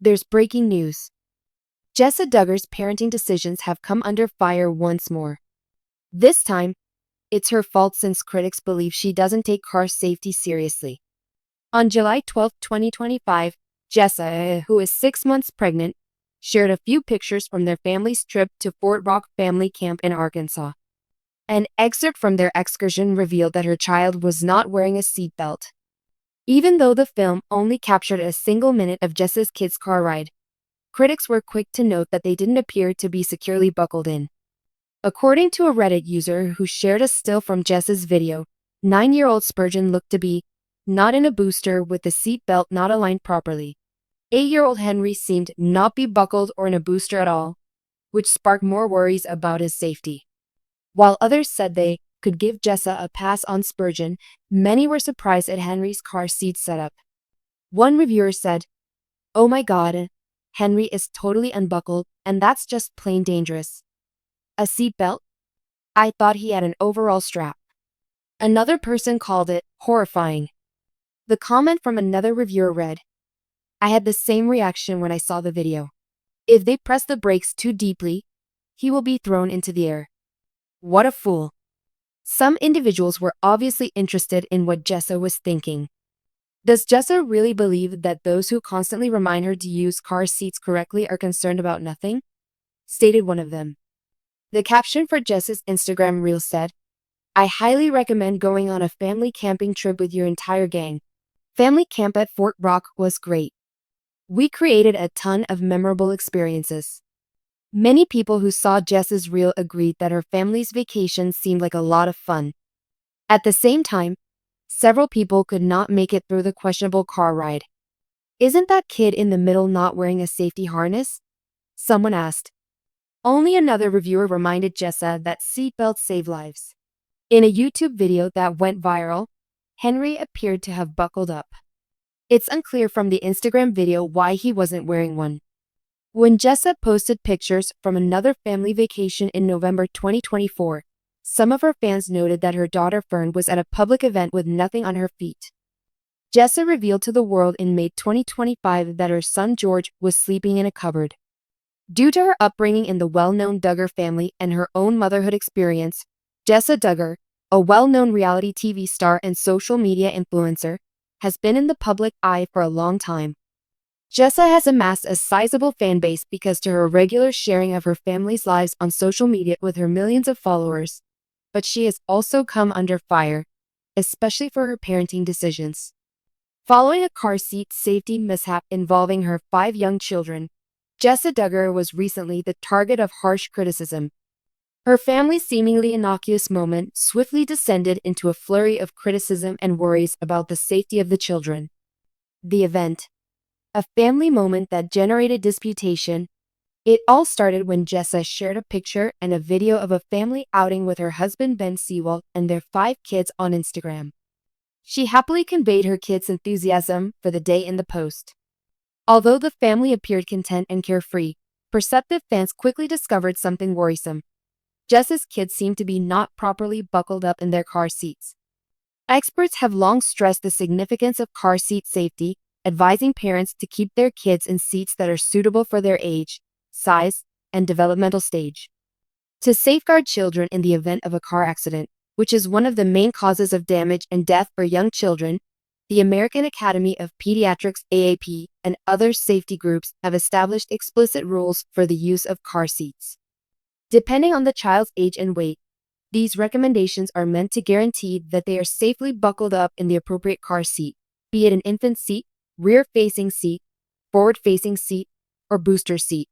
There's breaking news. Jessa Duggar's parenting decisions have come under fire once more. This time, it's her fault since critics believe she doesn't take car safety seriously. On July 12, 2025, Jessa, who is 6 months pregnant, shared a few pictures from their family's trip to Fort Rock Family Camp in Arkansas. An excerpt from their excursion revealed that her child was not wearing a seatbelt. Even though the film only captured a single minute of Jessa's kids' car ride, critics were quick to note that they didn't appear to be securely buckled in. According to a Reddit user who shared a still from Jessa's video, 9-year-old Spurgeon looked to be not in a booster with the seatbelt not aligned properly. 8-year-old Henry seemed not be buckled or in a booster at all, which sparked more worries about his safety. While others said they could give Jessa a pass on Spurgeon, many were surprised at Henry's car seat setup. One reviewer said, "Oh my God, Henry is totally unbuckled, and that's just plain dangerous. A seatbelt? I thought he had an overall strap." Another person called it horrifying. The comment from another reviewer read, "I had the same reaction when I saw the video. If they press the brakes too deeply, he will be thrown into the air. What a fool." Some individuals were obviously interested in what Jessa was thinking. Does Jessa really believe that those who constantly remind her to use car seats correctly are concerned about nothing? Stated one of them. The caption for Jessa's Instagram reel said, "I highly recommend going on a family camping trip with your entire gang. Family camp at Fort Rock was great. We created a ton of memorable experiences." Many people who saw Jessa's reel agreed that her family's vacation seemed like a lot of fun. At the same time, several people could not make it through the questionable car ride. "Isn't that kid in the middle not wearing a safety harness?" someone asked. Only another reviewer reminded Jessa that seatbelts save lives. In a YouTube video that went viral, Henry appeared to have buckled up. It's unclear from the Instagram video why he wasn't wearing one. When Jessa posted pictures from another family vacation in November 2024, some of her fans noted that her daughter Fern was at a public event with nothing on her feet. Jessa revealed to the world in May 2025 that her son George was sleeping in a cupboard. Due to her upbringing in the well-known Duggar family and her own motherhood experience, Jessa Duggar, a well-known reality TV star and social media influencer, has been in the public eye for a long time. Jessa has amassed a sizable fan base because to her regular sharing of her family's lives on social media with her millions of followers, but she has also come under fire, especially for her parenting decisions. Following a car seat safety mishap involving her 5 young children, Jessa Duggar was recently the target of harsh criticism. Her family's seemingly innocuous moment swiftly descended into a flurry of criticism and worries about the safety of the children. The event, a family moment that generated disputation. It all started when Jessa shared a picture and a video of a family outing with her husband Ben Seewald and their 5 kids on Instagram. She happily conveyed her kids' enthusiasm for the day in the post. Although the family appeared content and carefree, perceptive fans quickly discovered something worrisome. Jessa's kids seemed to be not properly buckled up in their car seats. Experts have long stressed the significance of car seat safety, advising parents to keep their kids in seats that are suitable for their age, size, and developmental stage. To safeguard children in the event of a car accident, which is one of the main causes of damage and death for young children, the American Academy of Pediatrics (AAP) and other safety groups have established explicit rules for the use of car seats. Depending on the child's age and weight, these recommendations are meant to guarantee that they are safely buckled up in the appropriate car seat, be it an infant seat, rear-facing seat, forward-facing seat, or booster seat.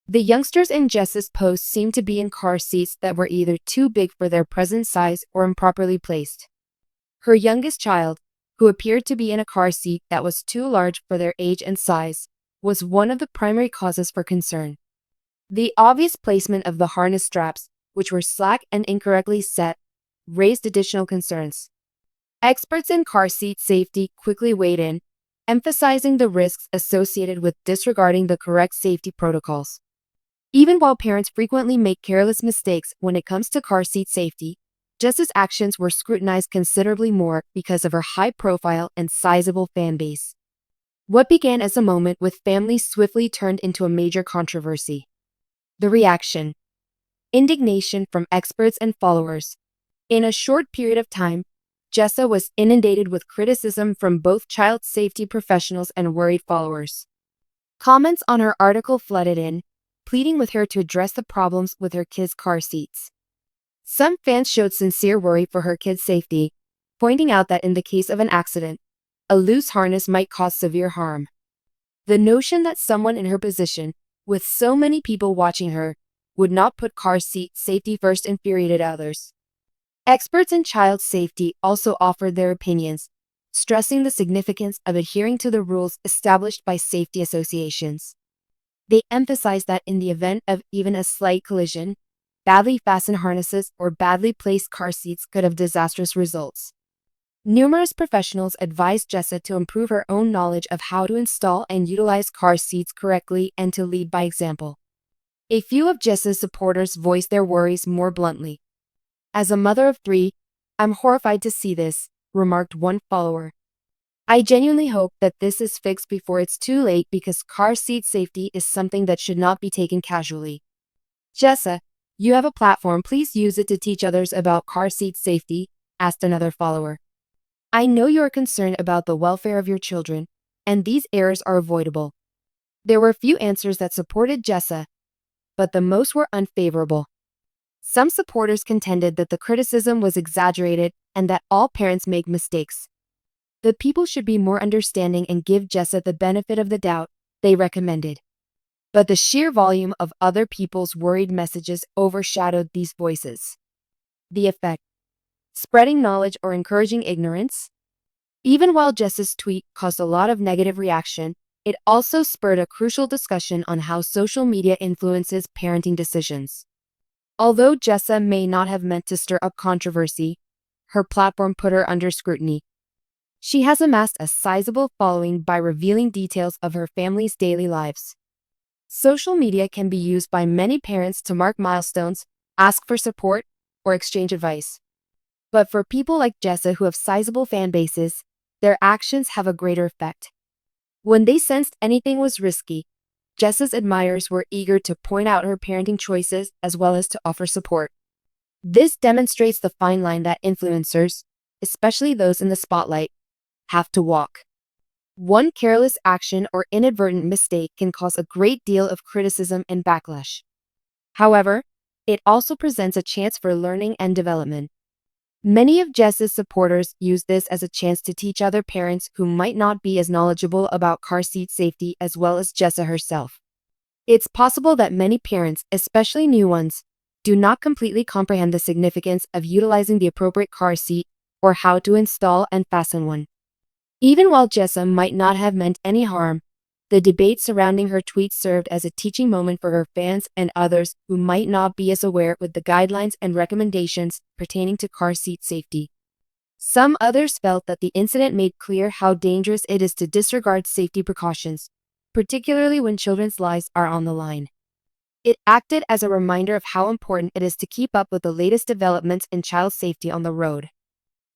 The youngsters in Jessa's post seemed to be in car seats that were either too big for their present size or improperly placed. Her youngest child, who appeared to be in a car seat that was too large for their age and size, was one of the primary causes for concern. The obvious placement of the harness straps, which were slack and incorrectly set, raised additional concerns. Experts in car seat safety quickly weighed in, emphasizing the risks associated with disregarding the correct safety protocols. Even while parents frequently make careless mistakes when it comes to car seat safety, Jessa's actions were scrutinized considerably more because of her high profile and sizable fan base. What began as a moment with families swiftly turned into a major controversy. The reaction: indignation from experts and followers. In a short period of time, Jessa was inundated with criticism from both child safety professionals and worried followers. Comments on her article flooded in, pleading with her to address the problems with her kids' car seats. Some fans showed sincere worry for her kids' safety, pointing out that in the case of an accident, a loose harness might cause severe harm. The notion that someone in her position, with so many people watching her, would not put car seat safety first infuriated others. Experts in child safety also offered their opinions, stressing the significance of adhering to the rules established by safety associations. They emphasized that in the event of even a slight collision, badly fastened harnesses or badly placed car seats could have disastrous results. Numerous professionals advised Jessa to improve her own knowledge of how to install and utilize car seats correctly and to lead by example. A few of Jessa's supporters voiced their worries more bluntly. "As a mother of 3, I'm horrified to see this," remarked one follower. "I genuinely hope that this is fixed before it's too late because car seat safety is something that should not be taken casually." "Jessa, you have a platform, please use it to teach others about car seat safety," asked another follower. "I know you are concerned about the welfare of your children, and these errors are avoidable." There were few answers that supported Jessa, but the most were unfavorable. Some supporters contended that the criticism was exaggerated and that all parents make mistakes. The people should be more understanding and give Jessa the benefit of the doubt, they recommended. But the sheer volume of other people's worried messages overshadowed these voices. The effect: spreading knowledge or encouraging ignorance? Even while Jessa's tweet caused a lot of negative reaction, it also spurred a crucial discussion on how social media influences parenting decisions. Although Jessa may not have meant to stir up controversy, her platform put her under scrutiny. She has amassed a sizable following by revealing details of her family's daily lives. Social media can be used by many parents to mark milestones, ask for support, or exchange advice. But for people like Jessa who have sizable fan bases, their actions have a greater effect. When they sensed anything was risky, Jessa's admirers were eager to point out her parenting choices as well as to offer support. This demonstrates the fine line that influencers, especially those in the spotlight, have to walk. One careless action or inadvertent mistake can cause a great deal of criticism and backlash. However, it also presents a chance for learning and development. Many of Jessa's supporters use this as a chance to teach other parents who might not be as knowledgeable about car seat safety as well as Jessa herself. It's possible that many parents, especially new ones, do not completely comprehend the significance of utilizing the appropriate car seat or how to install and fasten one. Even while Jessa might not have meant any harm, the debate surrounding her tweet served as a teaching moment for her fans and others who might not be as aware with the guidelines and recommendations pertaining to car seat safety. Some others felt that the incident made clear how dangerous it is to disregard safety precautions, particularly when children's lives are on the line. It acted as a reminder of how important it is to keep up with the latest developments in child safety on the road.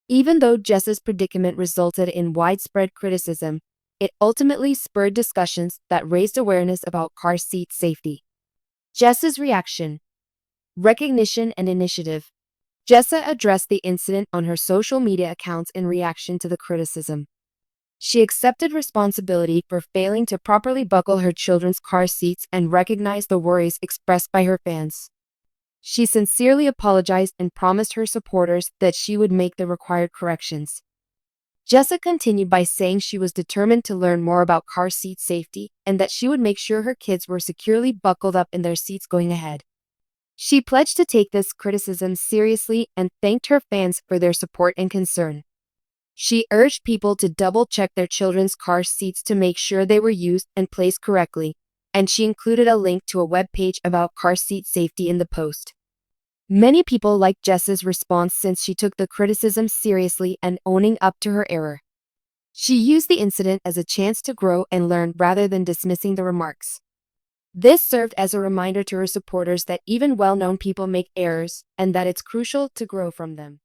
Even though Jessa's predicament resulted in widespread criticism, it ultimately spurred discussions that raised awareness about car seat safety. Jessa's reaction: recognition and initiative. Jessa addressed the incident on her social media accounts in reaction to the criticism. She accepted responsibility for failing to properly buckle her children's car seats and recognized the worries expressed by her fans. She sincerely apologized and promised her supporters that she would make the required corrections. Jessa continued by saying she was determined to learn more about car seat safety and that she would make sure her kids were securely buckled up in their seats going ahead. She pledged to take this criticism seriously and thanked her fans for their support and concern. She urged people to double-check their children's car seats to make sure they were used and placed correctly, and she included a link to a web page about car seat safety in the post. Many people liked Jessa's response since she took the criticism seriously and owning up to her error. She used the incident as a chance to grow and learn rather than dismissing the remarks. This served as a reminder to her supporters that even well-known people make errors and that it's crucial to grow from them.